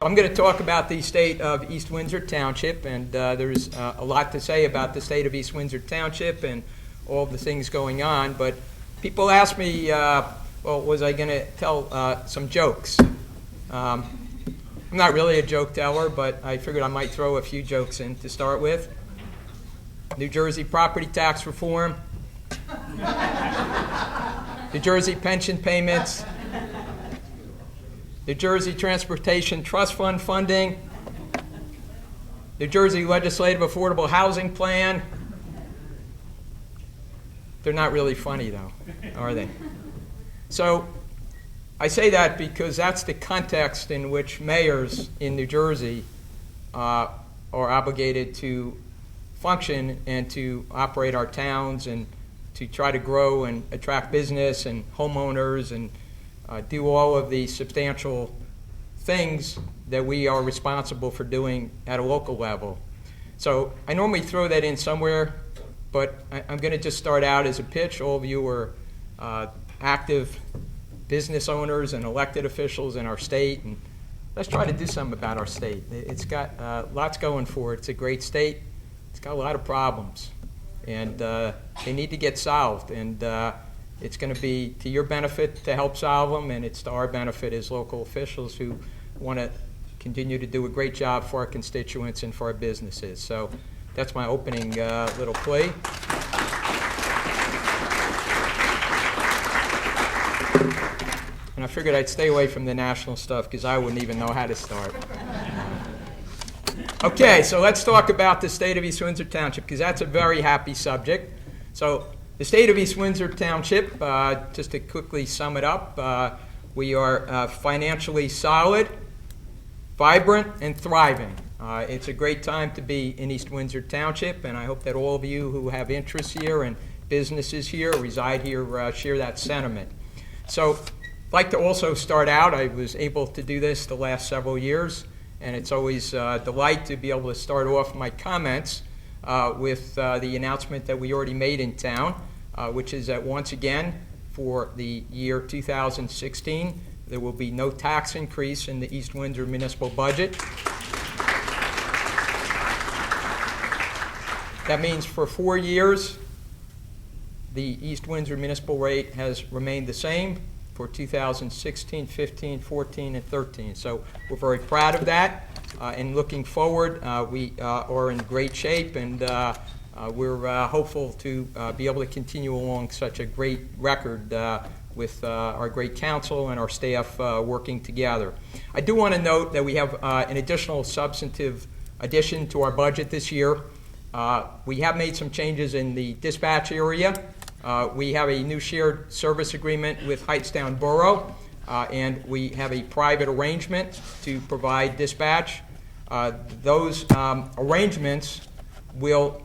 I'm going to talk about the state of East Windsor Township, and there's a lot to say about the state of East Windsor Township and all the things going on, but people ask me, well, was I going to tell some jokes? I'm not really a joke teller, but I figured I might throw a few jokes in to start with. New Jersey property tax reform, New Jersey pension payments, New Jersey Transportation Trust Fund funding, New Jersey Legislative Affordable Housing Plan. They're not really funny, though, are they? So I say that because that's the context in which mayors in New Jersey are obligated to function and to operate our towns and to try to grow and attract business and homeowners and do all of the substantial things that we are responsible for doing at a local level. So I normally throw that in somewhere, but I'm going to just start out as a pitch. All of you are active business owners and elected officials in our state, and let's try to do something about our state. It's got lots going for it. It's a great state. It's got a lot of problems, and they need to get solved. And it's going to be to your benefit to help solve them, and it's to our benefit as local officials who want to continue to do a great job for our constituents and for our businesses. So that's my opening little plea. And I figured I'd stay away from the national stuff because I wouldn't even know how to start. Okay, so let's talk about the state of East Windsor Township because that's a very happy subject. So the state of East Windsor Township, just to quickly sum it up, we are financially solid, vibrant, and thriving. It's a great time to be in East Windsor Township, and I hope that all of you who have interests here and businesses here, reside here, share that sentiment. So I'd like to also start out, I was able to do this the last several years, and it's always a delight to be able to start off my comments with the announcement that we already made in town, which is that once again, for the year 2016, there will be no tax increase in the East Windsor municipal budget. That means for 4 years, the East Windsor municipal rate has remained the same for 2016, 15, 14, and 13. So we're very proud of that. And looking forward, we are in great shape, and we're hopeful to be able to continue along such a great record with our great council and our staff working together. I do want to note that we have an additional substantive addition to our budget this year. We have made some changes in the dispatch area. We have a new shared service agreement with Hightstown Borough, and we have a private arrangement to provide dispatch. Those arrangements will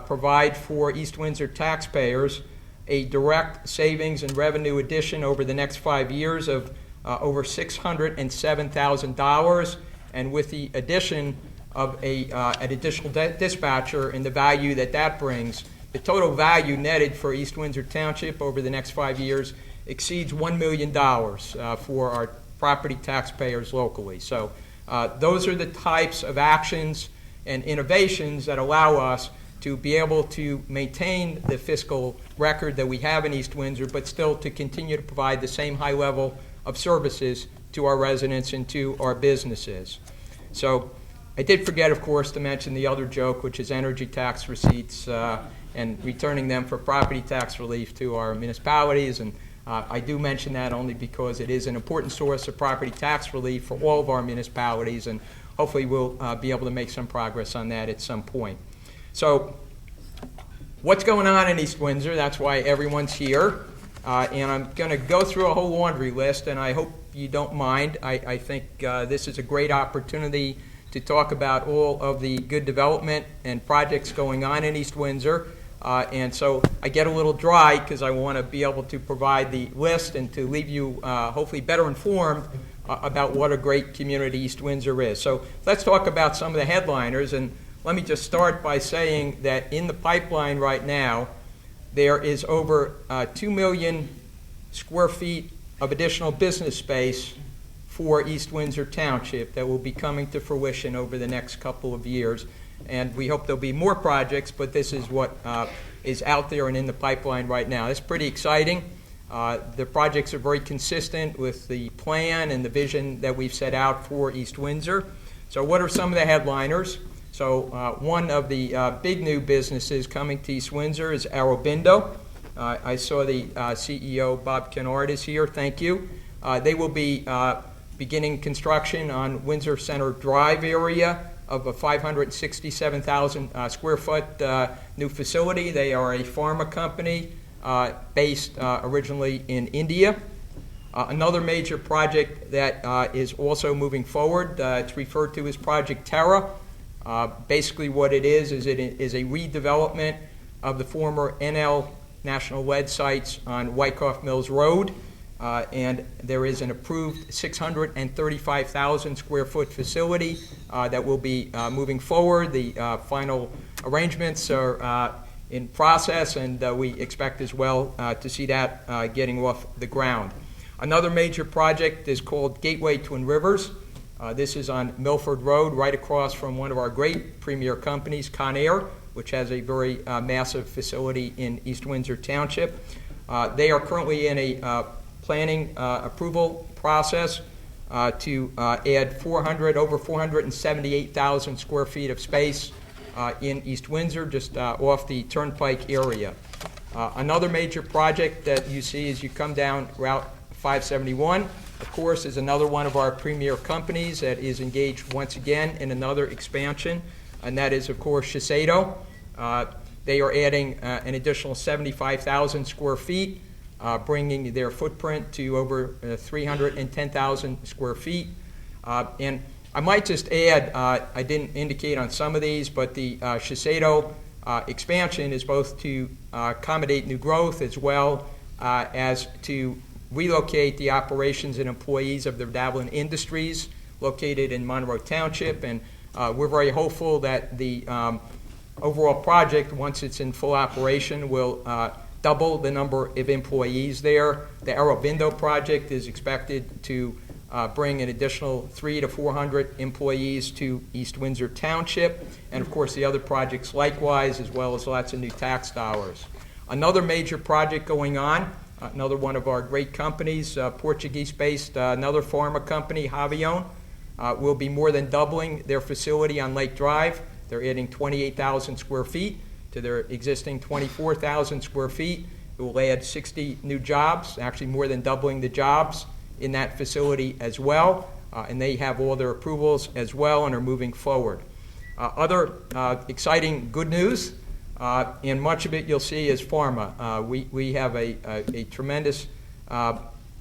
provide for East Windsor taxpayers a direct savings and revenue addition over the next 5 years of over $607,000, and with the addition of an additional dispatcher and the value that that brings, the total value netted for East Windsor Township over the next 5 years exceeds $1 million for our property taxpayers locally. So those are the types of actions and innovations that allow us to be able to maintain the fiscal record that we have in East Windsor, but still to continue to provide the same high level of services to our residents and to our businesses. So I did forget, of course, to mention the other joke, which is energy tax receipts and returning them for property tax relief to our municipalities. And I do mention that only because it is an important source of property tax relief for all of our municipalities, and hopefully we'll be able to make some progress on that at some point. So what's going on in East Windsor? That's why everyone's here. And I'm going to go through a whole laundry list, and I hope you don't mind. I think this is a great opportunity to talk about all of the good development and projects going on in East Windsor. And so I get a little dry because I want to be able to provide the list and to leave you hopefully better informed about what a great community East Windsor is. So let's talk about some of the headliners, and let me just start by saying that in the pipeline right now, there is over 2 million square feet of additional business space for East Windsor Township that will be coming to fruition over the next couple of years. And we hope there'll be more projects, but this is what is out there and in the pipeline right now. It's pretty exciting. The projects are very consistent with the plan and the vision that we've set out for East Windsor. So what are some of the headliners? So one of the big new businesses coming to East Windsor is Aurobindo. I saw the CEO, Bob Kennard, is here. Thank you. They will be beginning construction on Windsor Center Drive area of a 567,000 square foot new facility. They are a pharma company based originally in India. Another major project that is also moving forward, it's referred to as Project Terra. Basically what it is a redevelopment of the former NL National Lead sites on Wyckoff Mills Road. And there is an approved 635,000 square foot facility that will be moving forward. The final arrangements are in process, and we expect as well to see that getting off the ground. Another major project is called Gateway Twin Rivers. This is on Milford Road, right across from one of our great premier companies, ConAir, which has a very massive facility in East Windsor Township. They are currently in a planning approval process to add over 478,000 square feet of space in East Windsor, just off the Turnpike area. Another major project that you see as you come down Route 571, of course, is another one of our premier companies that is engaged once again in another expansion, and that is, of course, Shiseido. They are adding an additional 75,000 square feet, bringing their footprint to over 310,000 square feet. And I might just add, I didn't indicate on some of these, but the Shiseido expansion is both to accommodate new growth as well as to relocate the operations and employees of the Davlin Industries located in Monroe Township. And we're very hopeful that the overall project, once it's in full operation, will double the number of employees there. The Aurobindo project is expected to bring an additional 300 to 400 employees to East Windsor Township, and of course the other projects likewise, as well as lots of new tax dollars. Another major project going on, another one of our great companies, Portuguese-based, another pharma company, Javion, will be more than doubling their facility on Lake Drive. They're adding 28,000 square feet to their existing 24,000 square feet. It will add 60 new jobs, actually more than doubling the jobs in that facility as well. And they have all their approvals as well and are moving forward. Other exciting good news, and much of it you'll see is pharma. We have a tremendous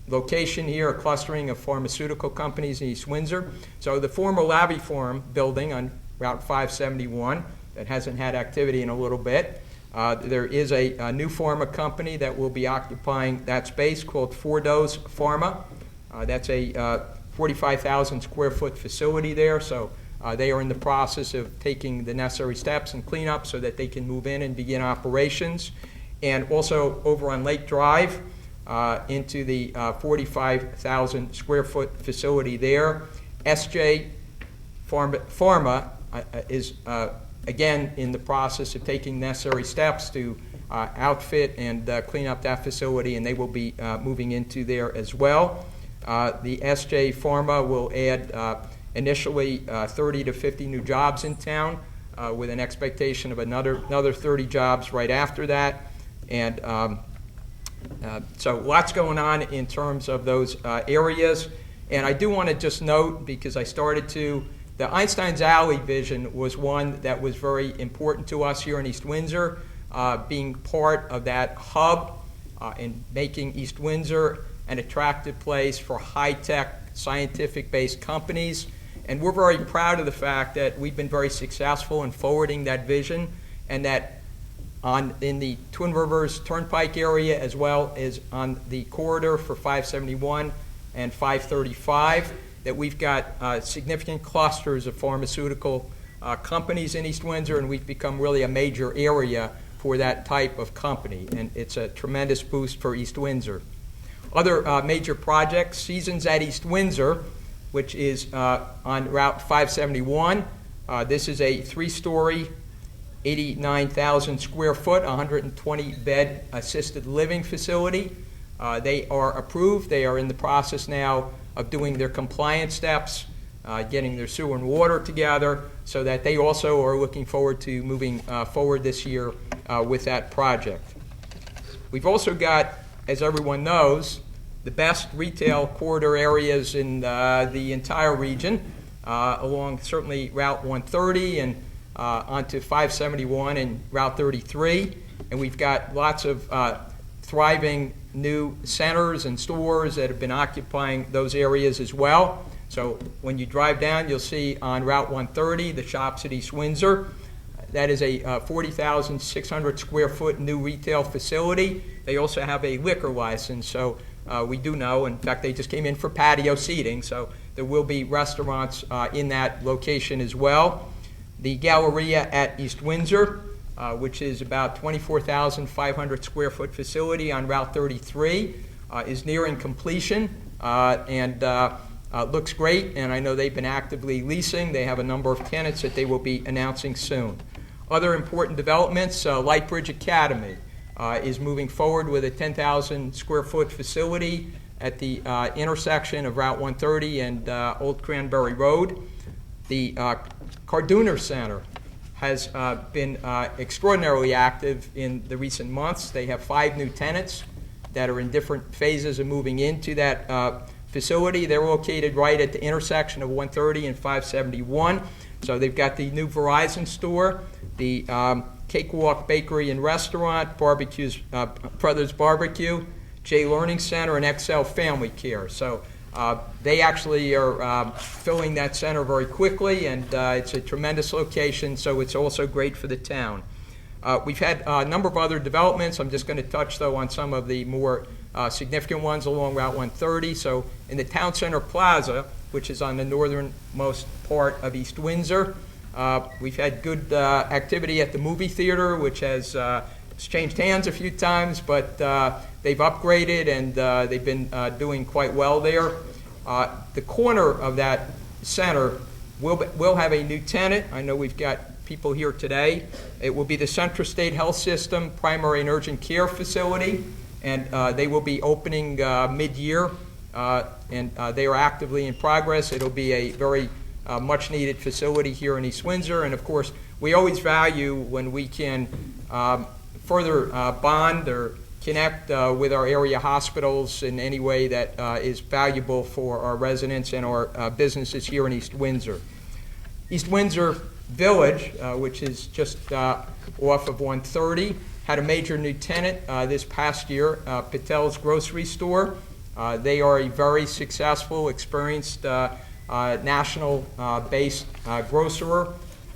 location here, a clustering of pharmaceutical companies in East Windsor. So the former Lavie Farm building on Route 571 that hasn't had activity in a little bit. There is a new pharma company that will be occupying that space called Fordos Pharma. That's a 45,000 square foot facility there, so they are in the process of taking the necessary steps and cleanup so that they can move in and begin operations. And also over on Lake Drive into the 45,000 square foot facility there, SJ Pharma is again in the process of taking necessary steps to outfit and clean up that facility, and they will be moving into there as well. The SJ Pharma will add initially 30 to 50 new jobs in town with an expectation of another 30 jobs right after that. And so lots going on in terms of those areas. And I do want to just note, because I started to, the Einstein's Alley vision was one that was very important to us here in East Windsor, being part of that hub and making East Windsor an attractive place for high-tech, scientific-based companies. And we're very proud of the fact that we've been very successful in forwarding that vision, and that in the Twin Rivers Turnpike area, as well as on the corridor for 571 and 535, that we've got significant clusters of pharmaceutical companies in East Windsor, and we've become really a major area for that type of company, and it's a tremendous boost for East Windsor. Other major projects, Seasons at East Windsor. which is on Route 571. This is a 3-story, 89,000 square foot, 120-bed assisted living facility. They are approved. They are in the process now of doing their compliance steps, getting their sewer and water together, so that they also are looking forward to moving forward this year with that project. We've also got, as everyone knows, the best retail corridor areas in the entire region, along certainly Route 130 and onto 571 and Route 33. And we've got lots of thriving new centers and stores that have been occupying those areas as well. So when you drive down, you'll see on Route 130 the Shops at East Windsor. That is a 40,600 square foot new retail facility. They also have a liquor license, so we do know. In fact, they just came in for patio seating, so there will be restaurants in that location as well. The Galleria at East Windsor, which is about 24,500 square foot facility on Route 33, is nearing completion and looks great, and I know they've been actively leasing. They have a number of tenants that they will be announcing soon. Other important developments, Lightbridge Academy is moving forward with a 10,000 square foot facility at the intersection of Route 130 and Old Cranberry Road. The Carduner Center has been extraordinarily active in the recent months. They have 5 new tenants that are in different phases of moving into that facility. They're located right at the intersection of 130 and 571. So they've got the new Verizon store, the Cakewalk Bakery and Restaurant, Brothers Barbecue, J Learning Center, and XL Family Care. So they actually are filling that center very quickly, and it's a tremendous location, so it's also great for the town. We've had a number of other developments. I'm just going to touch, though, on some of the more significant ones along Route 130. So in the Town Center Plaza, which is on the northernmost part of East Windsor, we've had good activity at the movie theater, which has changed hands a few times, but they've upgraded and they've been doing quite well there. The corner of that center will have a new tenant. I know we've got people here today. It will be the Central State Health System Primary and Urgent Care Facility, and they will be opening mid-year, and they are actively in progress. It'll be a very much-needed facility here in East Windsor, and of course, we always value when we can further bond or connect with our area hospitals in any way that is valuable for our residents and our businesses here in East Windsor. East Windsor Village, which is just off of 130, had a major new tenant this past year, Patel's Grocery Store. They are a very successful, experienced, national-based grocer,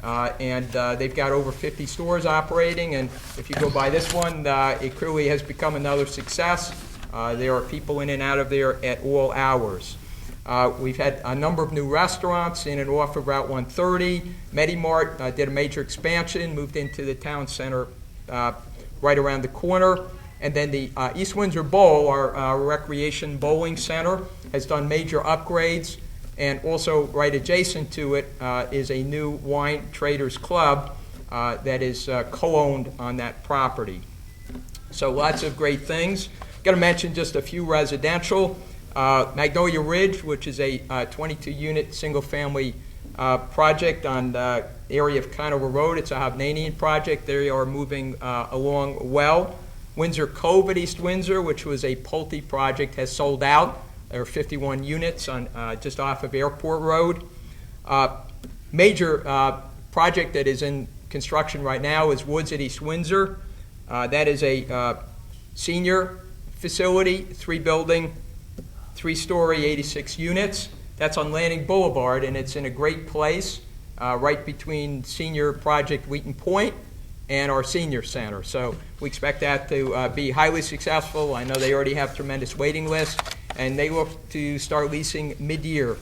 and they've got over 50 stores operating, and if you go by this one, it clearly has become another success. There are people in and out of there at all hours. We've had a number of new restaurants in and off of Route 130. MediMart did a major expansion, moved into the town center right around the corner. And then the East Windsor Bowl, our recreation bowling center, has done major upgrades. And also right adjacent to it is a new wine traders club that is co-owned on that property. So lots of great things. Got to mention just a few residential. Magnolia Ridge, which is a 22-unit single-family project on the area of Conover Road. It's a Hovnanian project. They are moving along well. Windsor Cove at East Windsor, which was a Pulte project, has sold out. There are 51 units on just off of Airport Road. Major project that is in construction right now is Woods at East Windsor. That is a senior facility, 3-building, 3-story, 86 units. That's on Landing Boulevard, and it's in a great place, right between senior project Wheaton Point and our senior center. So we expect that to be highly successful. I know they already have tremendous waiting lists, and they look to start leasing mid-year.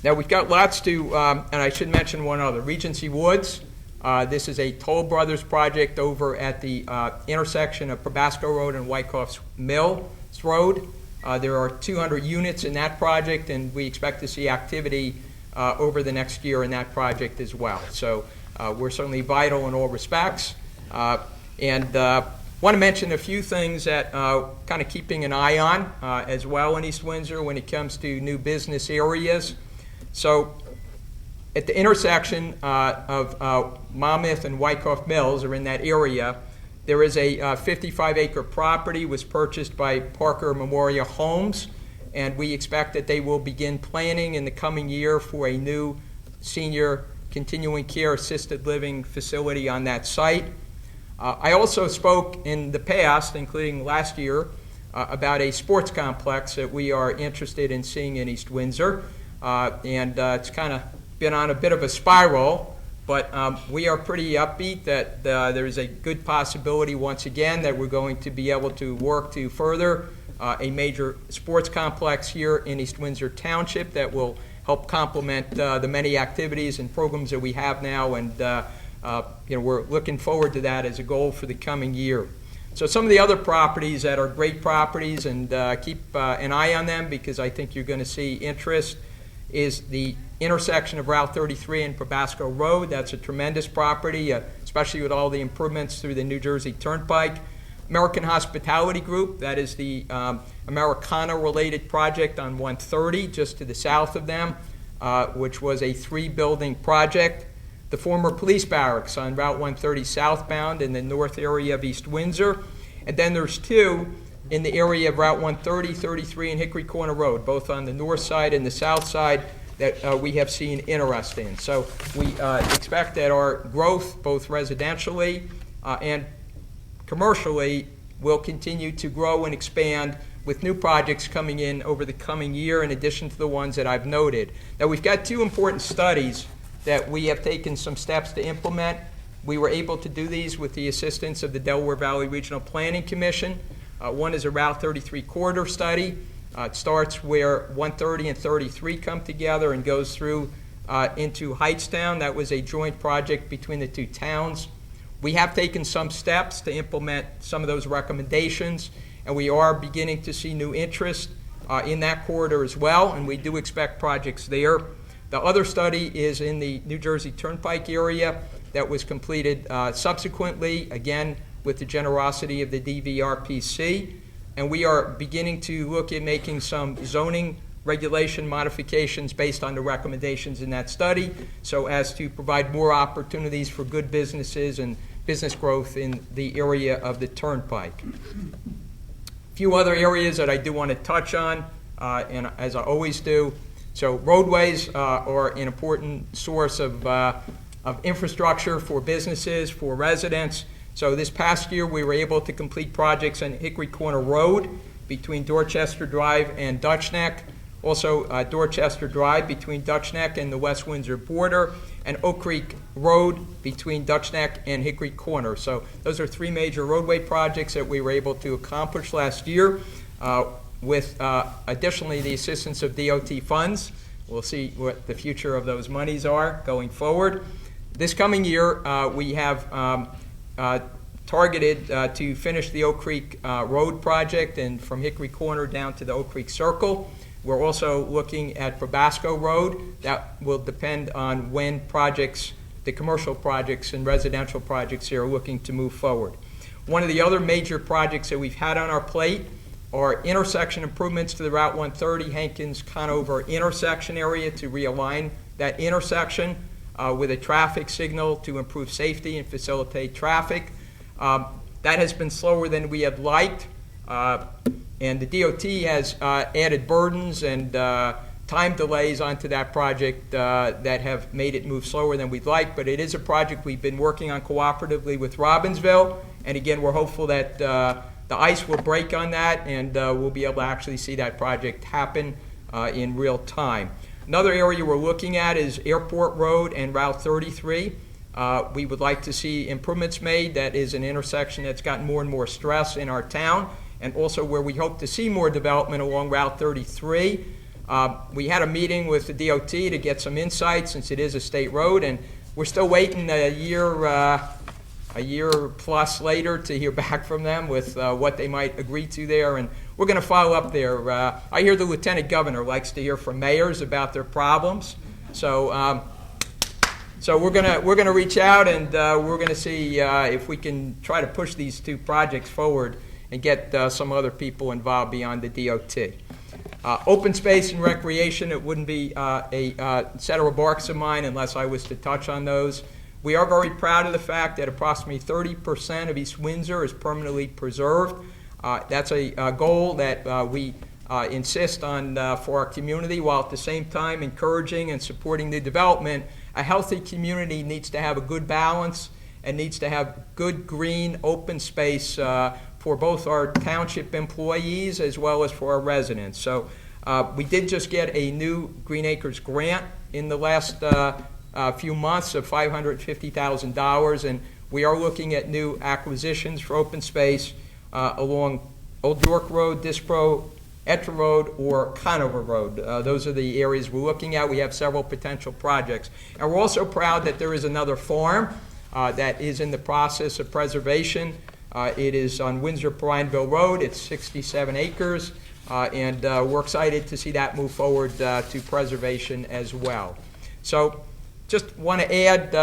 Now we've got lots to, and I should mention one other, Regency Woods. This is a Toll Brothers project over at the intersection of Probasco Road and Wyckoff's Mills Road. There are 200 units in that project, and we expect to see activity over the next year in that project as well. So we're certainly vital in all respects. And want to mention a few things that kind of keeping an eye on as well in East Windsor when it comes to new business areas. So at the intersection of Monmouth and Wyckoff Mills, or in that area, there is a 55-acre property was purchased by Parker Memorial Homes, and we expect that they will begin planning in the coming year for a new senior continuing care assisted living facility on that site. I also spoke in the past, including last year, about a sports complex that we are interested in seeing in East Windsor, and it's kind of been on a bit of a spiral. But we are pretty upbeat that there is a good possibility, once again, that we're going to be able to work to further a major sports complex here in East Windsor Township that will help complement the many activities and programs that we have now. And we're looking forward to that as a goal for the coming year. So some of the other properties that are great properties, and keep an eye on them because I think you're going to see interest, is the intersection of Route 33 and Probasco Road. That's a tremendous property, especially with all the improvements through the New Jersey Turnpike. American Hospitality Group, that is the Americana-related project on 130, just to the south of them, which was a 3-building project. The former police barracks on Route 130 southbound in the north area of East Windsor. And then there's 2 in the area of Route 130, 33, and Hickory Corner Road, both on the north side and the south side, that we have seen interest in. So we expect that our growth, both residentially and commercially, will continue to grow and expand with new projects coming in over the coming year in addition to the ones that I've noted. Now we've got 2 important studies that we have taken some steps to implement. We were able to do these with the assistance of the Delaware Valley Regional Planning Commission. One is a Route 33 corridor study. It starts where 130 and 33 come together and goes through into Heightstown. That was a joint project between the 2 towns. We have taken some steps to implement some of those recommendations, and we are beginning to see new interest in that corridor as well, and we do expect projects there. The other study is in the New Jersey Turnpike area that was completed subsequently, again, with the generosity of the DVRPC. And we are beginning to look at making some zoning regulation modifications based on the recommendations in that study, so as to provide more opportunities for good businesses and business growth in the area of the Turnpike. A few other areas that I do want to touch on, and as I always do. So roadways are an important source of infrastructure for businesses, for residents. So this past year, we were able to complete projects on Hickory Corner Road between Dorchester Drive and Dutch Neck. Also, Dorchester Drive between Dutch Neck and the West Windsor border, and Oak Creek Road between Dutch Neck and Hickory Corner. So those are 3 major roadway projects that we were able to accomplish last year with additionally the assistance of DOT funds. We'll see what the future of those monies are going forward. This coming year, we have targeted to finish the Oak Creek Road project and from Hickory Corner down to the Oak Creek Circle. We're also looking at Probasco Road. That will depend on when projects, the commercial projects and residential projects here, are looking to move forward. One of the other major projects that we've had on our plate are intersection improvements to the Route 130 Hankins-Conover intersection area to realign that intersection with a traffic signal to improve safety and facilitate traffic. That has been slower than we had liked, and the DOT has added burdens and time delays onto that project that have made it move slower than we'd like, but it is a project we've been working on cooperatively with Robbinsville, and again, we're hopeful that the ice will break on that and we'll be able to actually see that project happen in real time. Another area we're looking at is Airport Road and Route 33. We would like to see improvements made. That is an intersection that's gotten more and more stress in our town, and also where we hope to see more development along Route 33. We had a meeting with the DOT to get some insight since it is a state road, and we're still waiting a year plus later to hear back from them with what they might agree to there. And we're going to follow up there. I hear the Lieutenant Governor likes to hear from mayors about their problems. So we're gonna reach out, and we're gonna see if we can try to push these two projects forward and get some other people involved beyond the DOT. Open space and recreation, it wouldn't be a set of remarks of mine unless I was to touch on those. We are very proud of the fact that approximately 30% of East Windsor is permanently preserved. That's a goal that we insist on for our community, while at the same time encouraging and supporting the development. A healthy community needs to have a good balance and needs to have good green open space for both our township employees as well as for our residents. So we did just get a new Green Acres grant in the last few months of $550,000, and we are looking at new acquisitions for open space along Old York Road, Dispro, Etcher Road, or Conover Road. Those are the areas we're looking at. We have several potential projects. And we're also proud that there is another farm that is in the process of preservation. It is on Windsor-Prineville Road. It's 67 acres, and we're excited to see that move forward to preservation as well. So just want to add,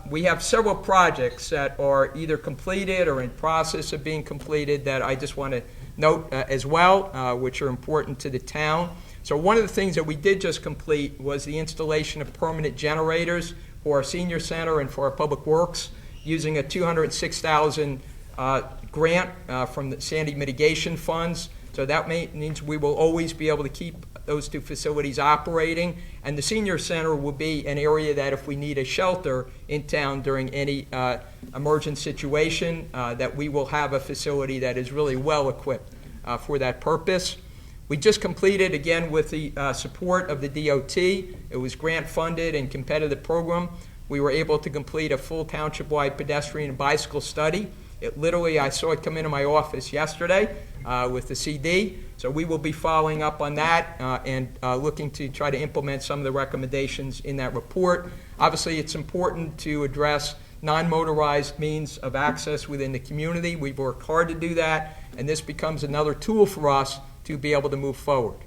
we have several projects that are either completed or in process of being completed that I just want to note as well, which are important to the town. So one of the things that we did just complete was the installation of permanent generators for our senior center and for our public works using a $206,000 grant from the Sandy mitigation funds. So that means we will always be able to keep those two facilities operating, and the senior center will be an area that if we need a shelter in town during any emergent situation, that we will have a facility that is really well equipped for that purpose. We just completed, again with the support of the DOT, it was grant funded and competitive program, we were able to complete a full township-wide pedestrian and bicycle study. It literally, I saw it come into my office yesterday with the CD. So we will be following up on that and looking to try to implement some of the recommendations in that report. Obviously, it's important to address non-motorized means of access within the community. We've worked hard to do that, and this becomes another tool for us to be able to move forward.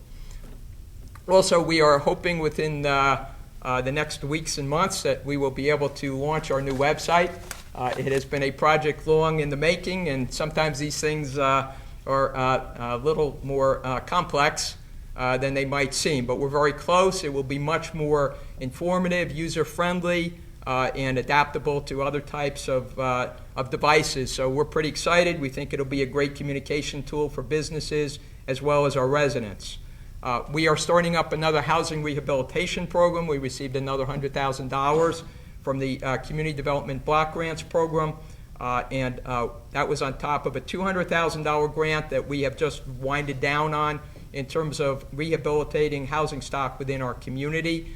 Also, we are hoping within the next weeks and months that we will be able to launch our new website. It has been a project long in the making, and sometimes these things are a little more complex than they might seem, but we're very close. It will be much more informative, user-friendly, and adaptable to other types of devices. So we're pretty excited. We think it'll be a great communication tool for businesses as well as our residents. We are starting up another housing rehabilitation program. We received another $100,000 from the Community Development Block Grants Program, and that was on top of a $200,000 grant that we have just winded down on in terms of rehabilitating housing stock within our community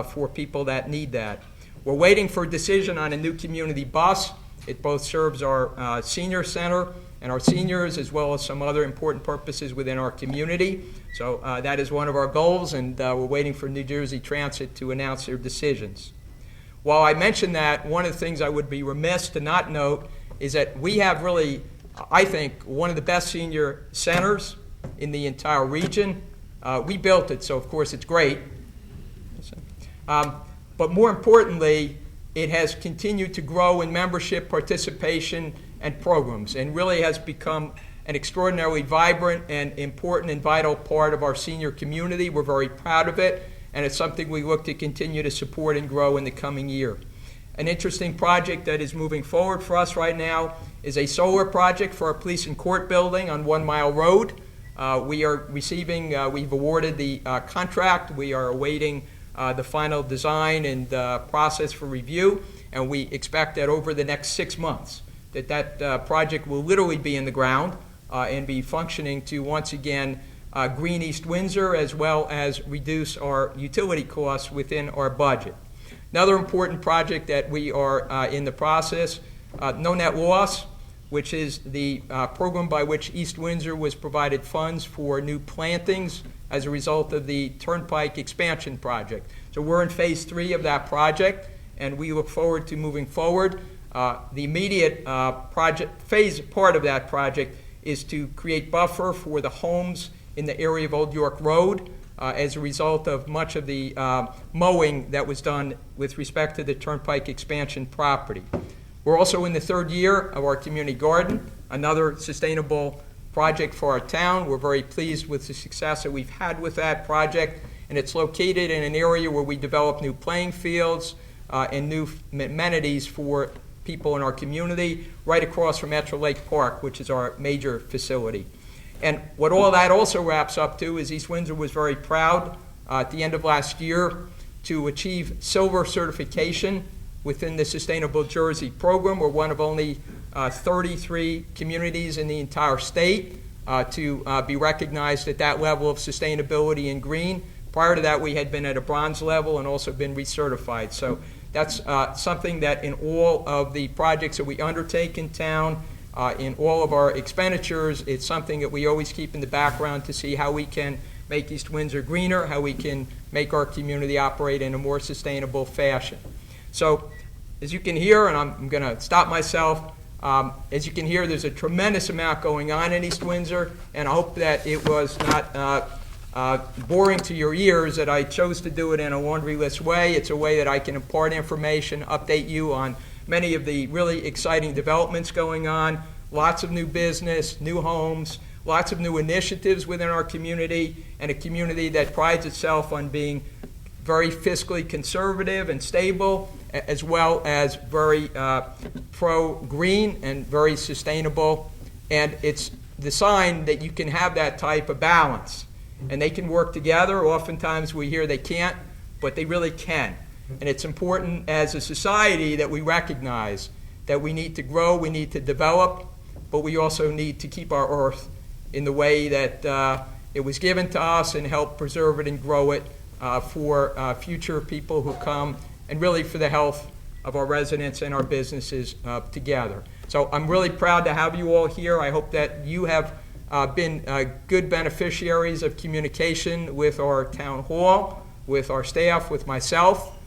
for people that need that. We're waiting for a decision on a new community bus. It both serves our senior center and our seniors as well as some other important purposes within our community. So that is one of our goals, and we're waiting for New Jersey Transit to announce their decisions. While I mentioned that, one of the things I would be remiss to not note is that we have really, I think, one of the best senior centers in the entire region. We built it, so of course it's great. But more importantly, it has continued to grow in membership, participation, and programs, and really has become an extraordinarily vibrant and important and vital part of our senior community. We're very proud of it, and it's something we look to continue to support and grow in the coming year. An interesting project that is moving forward for us right now is a solar project for our police and court building on 1 Mile Road. We are receiving, we've awarded the contract. We are awaiting the final design and process for review, and we expect that over the next 6 months that project will literally be in the ground and be functioning to once again green East Windsor, as well as reduce our utility costs within our budget. Another important project that we are in the process, No Net Loss, which is the program by which East Windsor was provided funds for new plantings as a result of the Turnpike expansion project. So we're in phase 3 of that project, and we look forward to moving forward. The immediate part of that project is to create buffer for the homes in the area of Old York Road as a result of much of the mowing that was done with respect to the Turnpike expansion property. We're also in the third year of our community garden, another sustainable project for our town. We're very pleased with the success that we've had with that project, and it's located in an area where we develop new playing fields and new amenities for people in our community, right across from Metro Lake Park, which is our major facility. And what all that also wraps up to is East Windsor was very proud at the end of last year to achieve silver certification within the Sustainable Jersey program. We're one of only 33 communities in the entire state to be recognized at that level of sustainability and green. Prior to that, we had been at a bronze level and also been recertified. So that's something that in all of the projects that we undertake in town, in all of our expenditures, it's something that we always keep in the background to see how we can make East Windsor greener, how we can make our community operate in a more sustainable fashion. So as you can hear, and I'm going to stop myself, as you can hear, there's a tremendous amount going on in East Windsor, and I hope that it was not boring to your ears that I chose to do it in a laundry list way. It's a way that I can impart information, update you on many of the really exciting developments going on, lots of new business, new homes, lots of new initiatives within our community, and a community that prides itself on being very fiscally conservative and stable, as well as very pro-green and very sustainable. And it's the sign that you can have that type of balance. And they can work together. Oftentimes we hear they can't, but they really can. And it's important as a society that we recognize that we need to grow, we need to develop, but we also need to keep our earth in the way that it was given to us and help preserve it and grow it for future people who come, and really for the health of our residents and our businesses together. So I'm really proud to have you all here. I hope that you have been good beneficiaries of communication with our town hall, with our staff, with myself.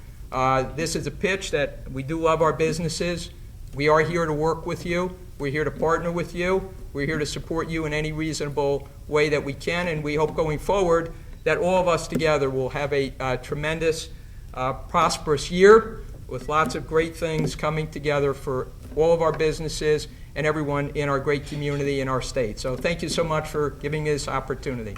This is a pitch that we do love our businesses. We are here to work with you. We're here to partner with you. We're here to support you in any reasonable way that we can, and we hope going forward that all of us together will have a tremendous, prosperous year with lots of great things coming together for all of our businesses and everyone in our great community in our state. So thank you so much for giving me this opportunity.